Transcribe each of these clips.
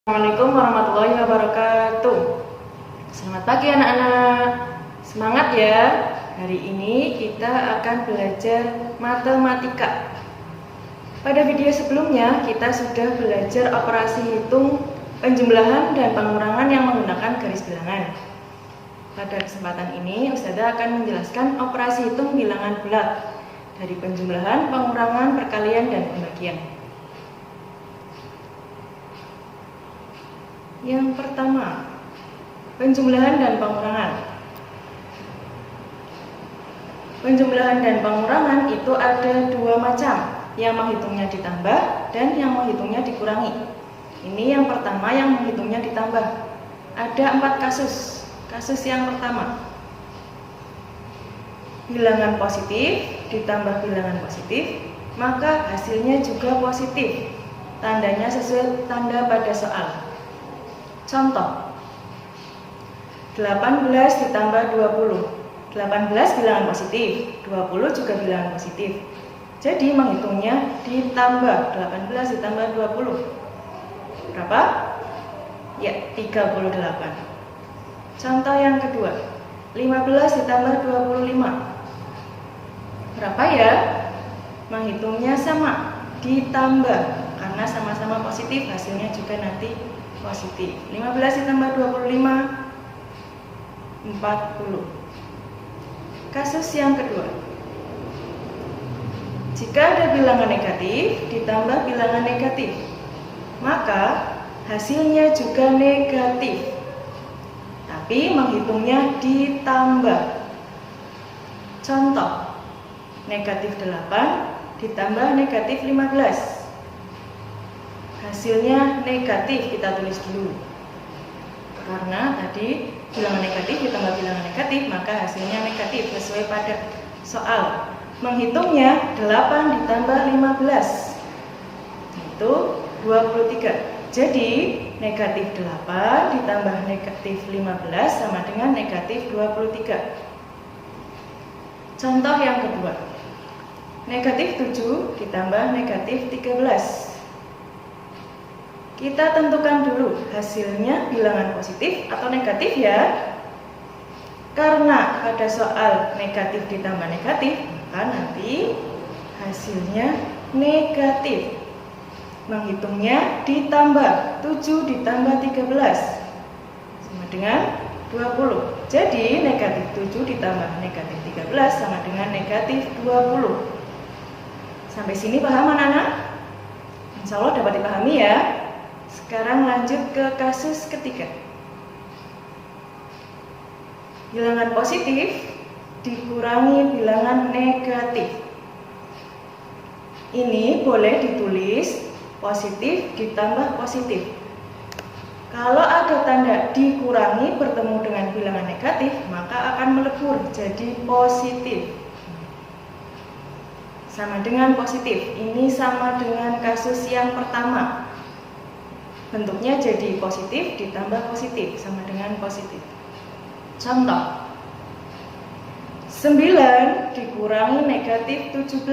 Assalamualaikum warahmatullahi wabarakatuh. Selamat pagi anak-anak. Semangat ya. Hari ini kita akan belajar matematika. Pada video sebelumnya kita sudah belajar operasi hitung, penjumlahan dan pengurangan yang menggunakan garis bilangan. Pada kesempatan ini Ustazah akan menjelaskan operasi hitung bilangan bulat dari penjumlahan, pengurangan, perkalian dan pembagian. Yang pertama, penjumlahan dan pengurangan. Penjumlahan dan pengurangan itu ada dua macam, yang menghitungnya ditambah dan yang menghitungnya dikurangi. Ini yang pertama, yang menghitungnya ditambah. Ada 4 kasus. Kasus yang pertama, bilangan positif ditambah bilangan positif, maka hasilnya juga positif. Tandanya sesuai tanda pada soal. Contoh, 18 ditambah 20. 18 bilangan positif, 20 juga bilangan positif. Jadi menghitungnya ditambah. 18 ditambah 20. Berapa? Ya, 38. Contoh yang kedua, 15 ditambah 25. Berapa ya? Menghitungnya sama, ditambah. Karena sama-sama positif, hasilnya juga nanti positif. 15 ditambah 25, 40. Kasus yang kedua, jika ada bilangan negatif ditambah bilangan negatif, maka hasilnya juga negatif, tapi menghitungnya ditambah. Contoh, negatif 8 ditambah negatif 15. Hasilnya negatif, kita tulis dulu. Karena tadi bilangan negatif ditambah bilangan negatif, maka hasilnya negatif sesuai pada soal. Menghitungnya 8 ditambah 15, itu 23. Jadi negatif 8 ditambah negatif 15 sama dengan negatif 23. Contoh yang kedua, negatif 7 ditambah negatif 13. Kita tentukan dulu hasilnya bilangan positif atau negatif ya. Karena pada soal negatif ditambah negatif, maka nanti hasilnya negatif. Menghitungnya ditambah. 7 ditambah 13 sama dengan 20. Jadi negatif 7 ditambah negatif 13 sama dengan negatif 20. Sampai sini paham anak-anak? Insya Allah dapat dipahami ya. Sekarang lanjut ke kasus ketiga. Bilangan positif dikurangi bilangan negatif. Ini boleh ditulis positif ditambah positif. Kalau ada tanda dikurangi bertemu dengan bilangan negatif, maka akan melebur jadi positif. Sama dengan positif. Ini sama dengan kasus yang pertama. Bentuknya jadi positif ditambah positif, sama dengan positif. Contoh, 9 dikurangi negatif 17.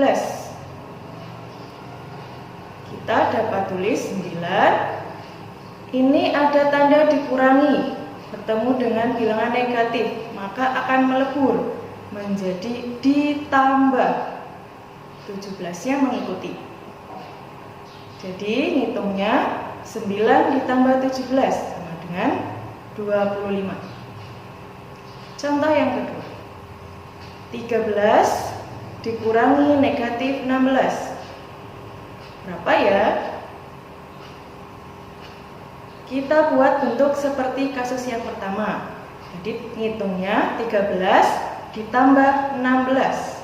Kita dapat tulis 9. Ini ada tanda dikurangi bertemu dengan bilangan negatif, maka akan melebur menjadi ditambah. 17-nya mengikuti. Jadi ngitungnya 9 ditambah 17 sama dengan 25. Contoh yang kedua, 13 dikurangi negatif 16. Berapa ya? Kita buat bentuk seperti kasus yang pertama. Jadi ngitungnya 13 ditambah 16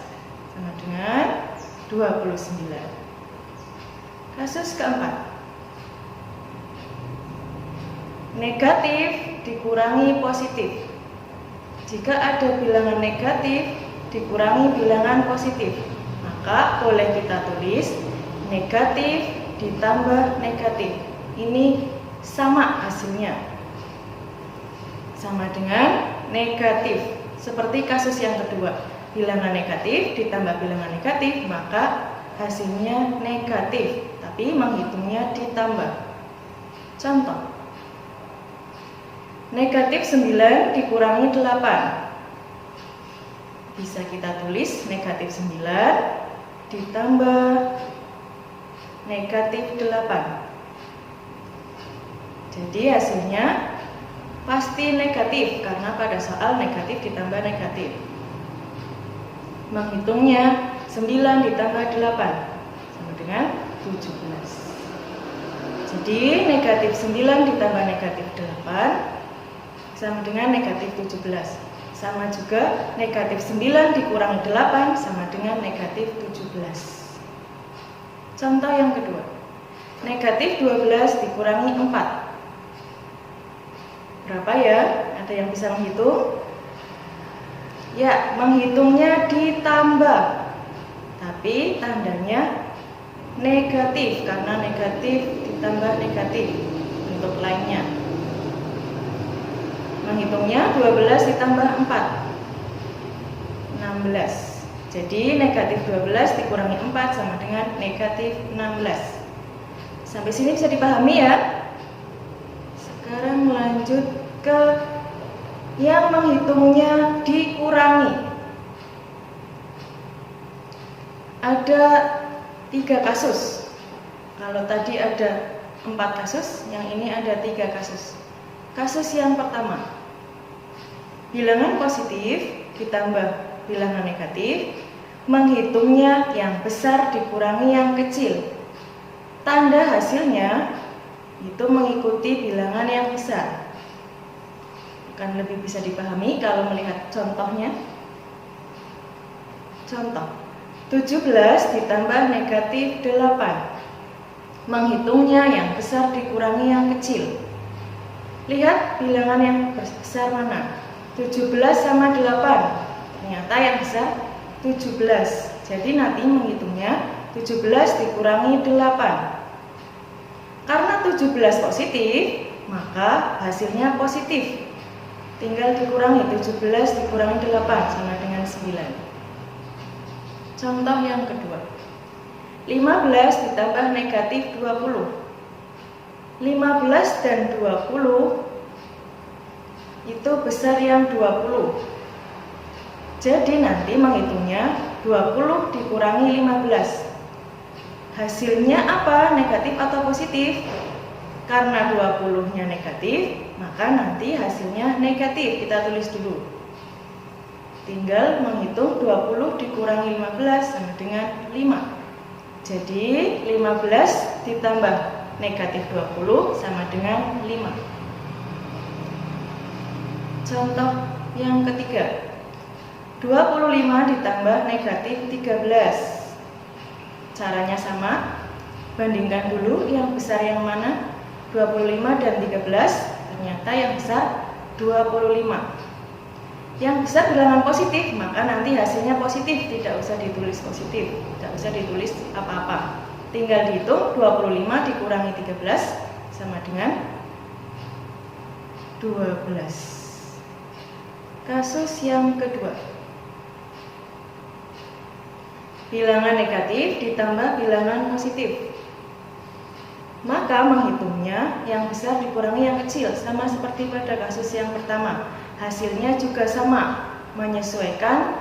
sama dengan 29. Kasus keempat, negatif dikurangi positif. Jika ada bilangan negatif dikurangi bilangan positif, maka boleh kita tulis negatif ditambah negatif. Ini sama hasilnya, sama dengan negatif. Seperti kasus yang kedua, bilangan negatif ditambah bilangan negatif, maka hasilnya negatif, tapi menghitungnya ditambah. Contoh, Negatif 9 dikurangi 8. Bisa kita tulis negatif 9 ditambah negatif 8. Jadi hasilnya pasti negatif karena pada soal negatif ditambah negatif. Menghitungnya 9 ditambah 8 sama dengan 17. Jadi negatif 9 ditambah negatif 8 sama dengan negatif 17. Sama juga negatif 9 dikurangi 8 sama dengan negatif 17. Contoh yang kedua, negatif 12 dikurangi 4. Berapa ya? Ada yang bisa menghitung? Ya, menghitungnya ditambah, tapi tandanya negatif karena negatif ditambah negatif untuk lainnya. Menghitungnya 12 ditambah 4 16. Jadi negatif 12 dikurangi 4 sama dengan negatif 16. Sampai sini bisa dipahami ya? Sekarang lanjut ke yang menghitungnya dikurangi. Ada 3 kasus. Kalau tadi ada 4 kasus, yang ini ada 3 kasus. Kasus yang pertama, bilangan positif ditambah bilangan negatif, menghitungnya yang besar dikurangi yang kecil. Tanda hasilnya itu mengikuti bilangan yang besar. Akan lebih bisa dipahami kalau melihat contohnya. Contoh, 17 ditambah negatif 8. Menghitungnya yang besar dikurangi yang kecil. Lihat bilangan yang besar mana? 17 sama 8. Ternyata yang besar 17. Jadi nanti menghitungnya 17 dikurangi 8. Karena 17 positif, maka hasilnya positif. Tinggal dikurangi 17 dikurangi 8 sama dengan 9. Contoh yang kedua, 15 ditambah negatif 20. 15 dan 20 itu besar yang 20. Jadi nanti menghitungnya 20 dikurangi 15. Hasilnya apa? Negatif atau positif? Karena 20-nya negatif, maka nanti hasilnya negatif. Kita tulis dulu. Tinggal menghitung 20 dikurangi 15 sama dengan 5. Jadi 15 ditambah negatif 20 sama dengan 5. Contoh yang ketiga, 25 ditambah negatif 13. Caranya sama, bandingkan dulu yang besar yang mana, 25 dan 13. Ternyata yang besar 25. Yang besar bilangan positif, maka nanti hasilnya positif, tidak usah ditulis positif, tidak usah ditulis apa-apa. Tinggal dihitung 25 dikurangi 13 sama dengan 12. Kasus yang kedua, bilangan negatif ditambah bilangan positif. Maka menghitungnya yang besar dikurangi yang kecil, sama seperti pada kasus yang pertama. Hasilnya juga sama, menyesuaikan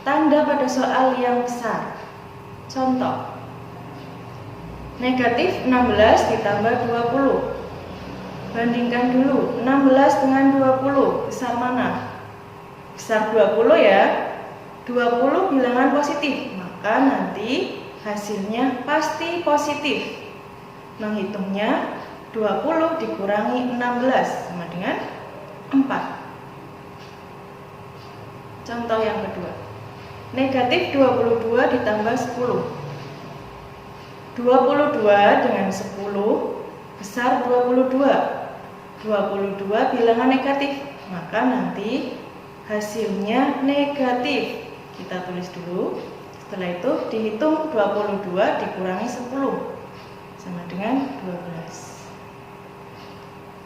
tanda pada soal yang besar. Contoh, negatif 16 ditambah 20. Bandingkan dulu 16 dengan 20, besar mana? Besar 20 ya. 20 bilangan positif, maka nanti hasilnya pasti positif. Menghitungnya 20 dikurangi 16 sama dengan 4. Contoh yang kedua, negatif 22 ditambah 10. 22 dengan 10 besar 22. 22 bilangan negatif, maka nanti hasilnya negatif. Kita tulis dulu. Setelah itu dihitung 22 dikurangi 10 sama dengan 12.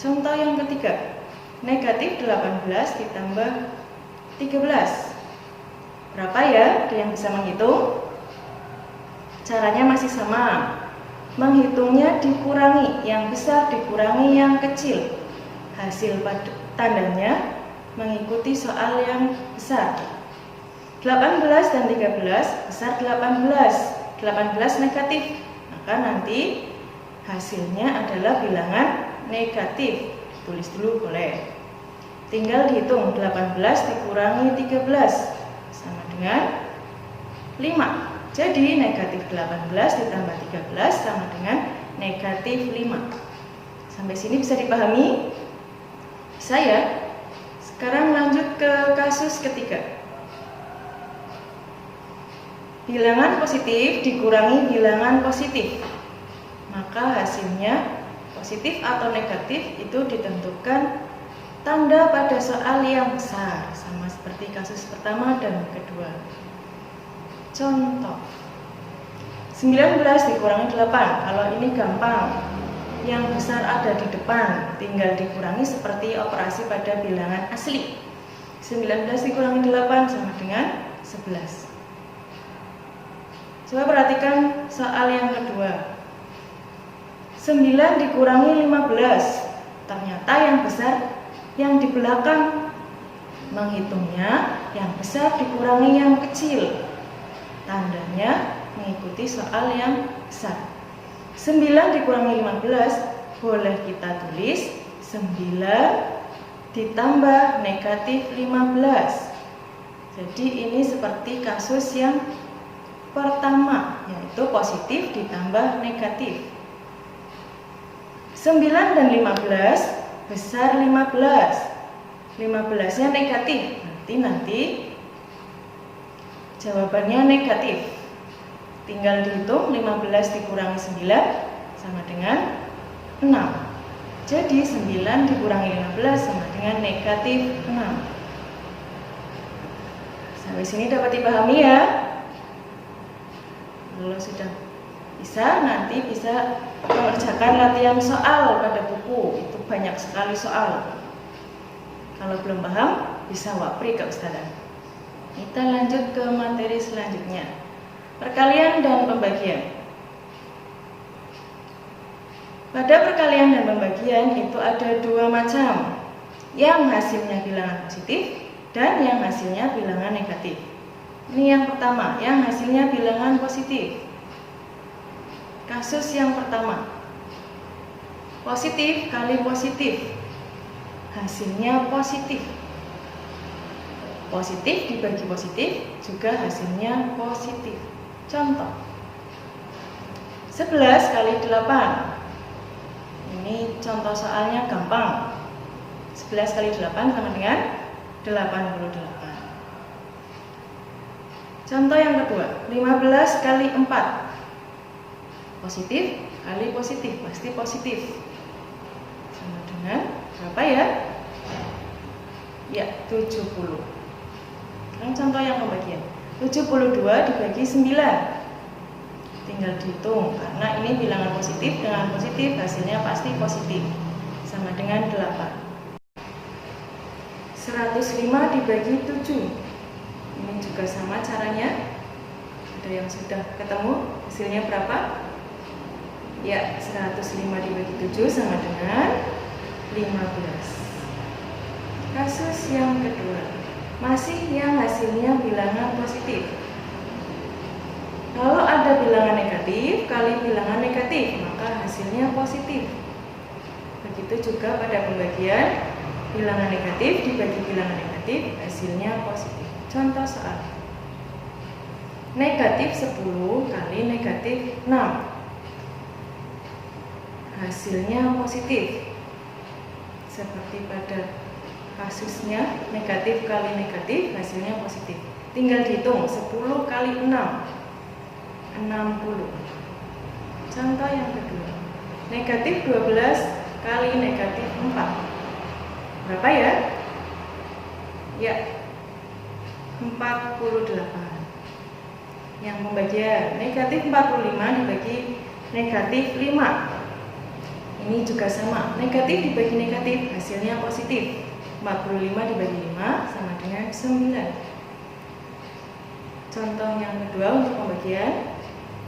Contoh yang ketiga, negatif 18 ditambah 13. Berapa ya? Ada yang bisa menghitung? Caranya masih sama. Menghitungnya dikurangi, yang besar dikurangi yang kecil. hasil tandanya mengikuti soal yang besar. 18 dan 13 besar 18 negatif, maka nanti hasilnya adalah bilangan negatif. Tulis dulu boleh. Tinggal dihitung 18 dikurangi 13 sama dengan 5. Jadi negatif 18 ditambah 13 sama dengan negatif 5. Sampai sini bisa dipahami? Bisa ya? Sekarang lanjut ke kasus ketiga. Bilangan positif dikurangi bilangan positif, maka hasilnya positif atau negatif itu ditentukan tanda pada soal yang besar, sama seperti kasus pertama dan kedua. Contoh 19 dikurangi 8, kalau ini gampang, yang besar ada di depan, tinggal dikurangi seperti operasi pada bilangan asli. 19 dikurangi 8 sama dengan 11. Coba perhatikan soal yang kedua. 9 dikurangi 15. Ternyata yang besar yang di belakang. Menghitungnya yang besar dikurangi yang kecil. Tandanya mengikuti soal yang besar. 9 dikurangi 15 boleh kita tulis 9 ditambah negatif 15. Jadi ini seperti kasus yang pertama, yaitu positif ditambah negatif. 9 dan 15 besar 15. 15-nya negatif, nanti jawabannya negatif. Tinggal dihitung 15 dikurangi 9 sama dengan 6. Jadi 9 dikurangi 15 sama dengan negatif 6. Sampai sini dapat dipahami ya? Kalau sudah bisa, nanti bisa mengerjakan latihan soal pada buku. Itu banyak sekali soal. Kalau belum paham, bisa wapri ke Ustazah. Kita lanjut ke materi selanjutnya. Perkalian dan pembagian. Pada perkalian dan pembagian itu ada dua macam. Yang hasilnya bilangan positif dan yang hasilnya bilangan negatif. Ini yang pertama, yang hasilnya bilangan positif. Kasus yang pertama. Positif kali positif. Hasilnya positif. Positif dibagi positif juga hasilnya positif. Contoh 11 kali 8. Ini contoh soalnya gampang. 11 kali 8 sama dengan 88. Contoh yang kedua, 15 kali 4. Positif kali positif, pasti positif. Sama dengan berapa ya? Ya, 70. Sekarang contoh yang pembagian. 72 dibagi 9. Tinggal dihitung, karena ini bilangan positif dengan positif, hasilnya pasti positif. Sama dengan 8. 105 dibagi 7. Ini juga sama caranya. Ada yang sudah ketemu hasilnya berapa? Ya, 105 dibagi 7 sama dengan 15. Kasus yang kedua, masih yang hasilnya bilangan positif. Kalau ada bilangan negatif kali bilangan negatif, maka hasilnya positif. Begitu juga pada pembagian, bilangan negatif dibagi bilangan negatif, hasilnya positif. Contoh soal. Negatif 10 kali negatif 6. Hasilnya positif. Seperti pada kasusnya, negatif kali negatif, hasilnya positif. Tinggal dihitung, 10 kali 6. 60. Contoh yang kedua. Negatif 12 kali negatif 4. Berapa ya? Ya, 48. Yang pembagian, negatif 45 dibagi negatif 5. Ini juga sama, negatif dibagi negatif, hasilnya positif. 45 dibagi 5 sama dengan 9. Contoh yang kedua untuk pembagian,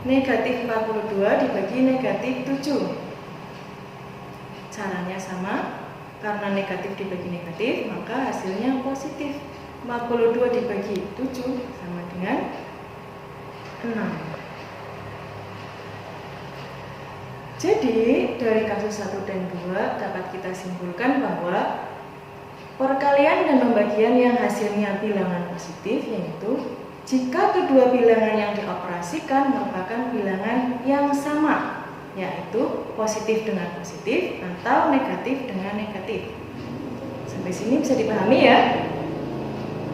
negatif 42 dibagi negatif 7. Caranya sama, Karena negatif dibagi negatif, maka hasilnya positif. 42 dibagi 7 sama dengan 6. Jadi, dari kasus 1 dan 2 dapat kita simpulkan bahwa perkalian dan pembagian yang hasilnya bilangan positif, yaitu jika kedua bilangan yang dioperasikan merupakan bilangan yang sama, yaitu positif dengan positif atau negatif dengan negatif. Sampai sini bisa dipahami ya?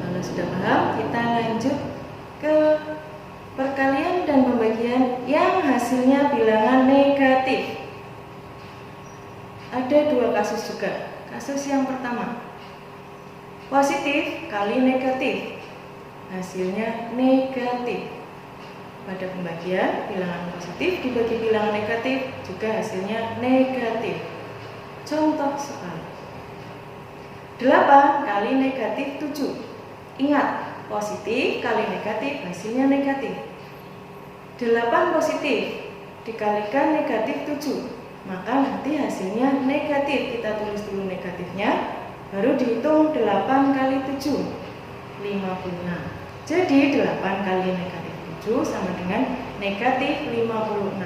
Kalau sudah paham, kita lanjut ke perkalian dan pembagian yang hasilnya bilangan negatif. Ada 2 kasus juga. Kasus yang pertama, positif kali negatif, hasilnya negatif. Pada pembagian, bilangan positif dibagi bilangan negatif juga hasilnya negatif. Contoh soal 8 kali negatif 7. Ingat, positif kali negatif hasilnya negatif. 8 positif dikalikan negatif 7, maka nanti hasilnya negatif. Kita tulis dulu negatifnya, baru dihitung 8 kali 7, 56. Jadi 8 kali negatif 7 sama dengan negatif 56.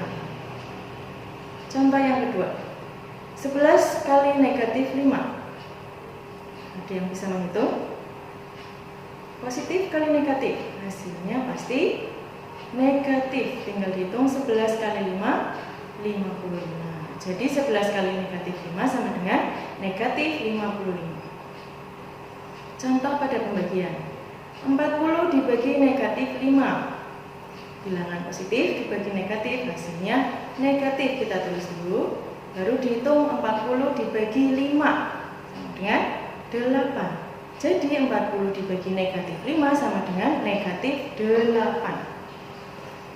Contoh yang kedua, 11 kali negatif 5. Ada yang bisa menghitung? Positif kali negatif, hasilnya pasti negatif. Tinggal dihitung 11 kali 5, 55. Jadi 11 kali negatif 5 sama dengan negatif 55. Contoh pada pembagian, 40 dibagi negatif 5. Bilangan positif dibagi negatif, hasilnya negatif. Kita tulis dulu, baru dihitung 40 dibagi 5 sama dengan 8. Jadi 40 dibagi negatif 5 sama dengan negatif 8.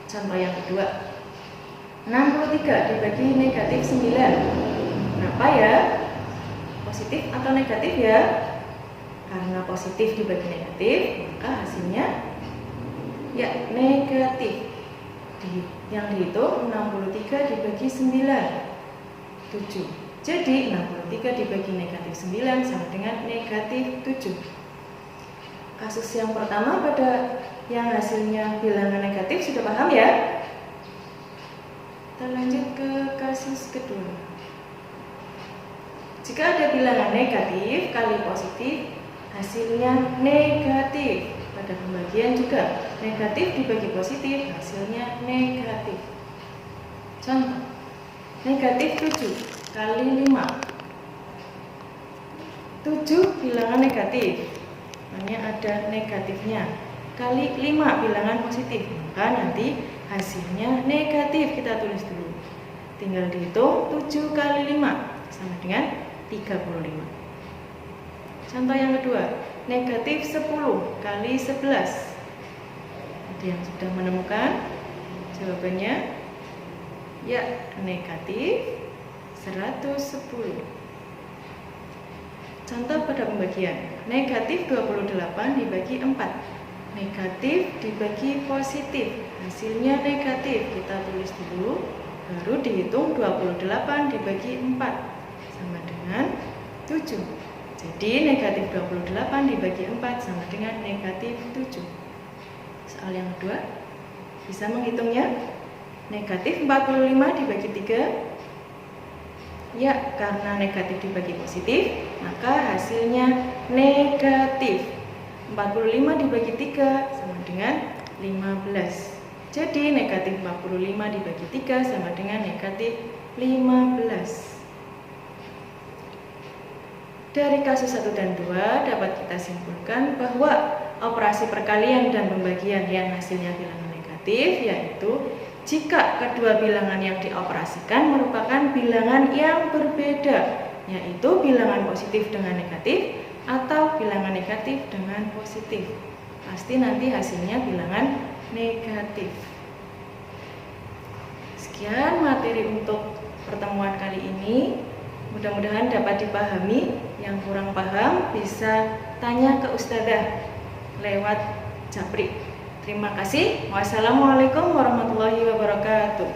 Contoh yang kedua, 63 dibagi negatif 9. Kenapa ya? Positif atau negatif ya? Karena positif dibagi negatif, maka hasilnya ya negatif. Yang dihitung 63 dibagi 9, 7. Jadi 63 dibagi negatif 9 sama dengan negatif 7. Kasus yang pertama pada yang hasilnya bilangan negatif sudah paham ya? Kita lanjut ke kasus kedua. Jika ada bilangan negatif kali positif, hasilnya negatif. Pada pembagian juga negatif dibagi positif, hasilnya negatif. Contoh, negatif 7 kali 5. 7 bilangan negatif, hanya ada negatifnya, kali 5 bilangan positif, maka nanti hasilnya negatif. Kita tulis dulu, tinggal dihitung 7 kali 5 sama dengan 35. Contoh yang kedua, negatif 10 kali 11. Ada yang sudah menemukan jawabannya? Ya, negatif 110. Contoh pada pembagian, negatif 28 dibagi 4. Negatif dibagi positif, hasilnya negatif. Kita tulis dulu, baru dihitung 28 dibagi 4 sama dengan 7. Jadi negatif 28 dibagi 4 sama dengan negatif 7. Soal yang kedua, bisa menghitungnya? Negatif 45 dibagi 3. Ya, karena negatif dibagi positif, maka hasilnya negatif. 45 dibagi 3 sama dengan 15. Jadi negatif 45 dibagi 3 sama dengan negatif 15. Dari kasus 1 dan 2 dapat kita simpulkan bahwa operasi perkalian dan pembagian yang hasilnya bilangan negatif, yaitu jika kedua bilangan yang dioperasikan merupakan bilangan yang berbeda, yaitu bilangan positif dengan negatif atau bilangan negatif dengan positif. Pasti nanti hasilnya bilangan negatif. Sekian materi untuk pertemuan kali ini. Mudah-mudahan dapat dipahami. Yang kurang paham bisa tanya ke Ustadzah lewat Japri. Terima kasih. Wassalamualaikum warahmatullahi wabarakatuh.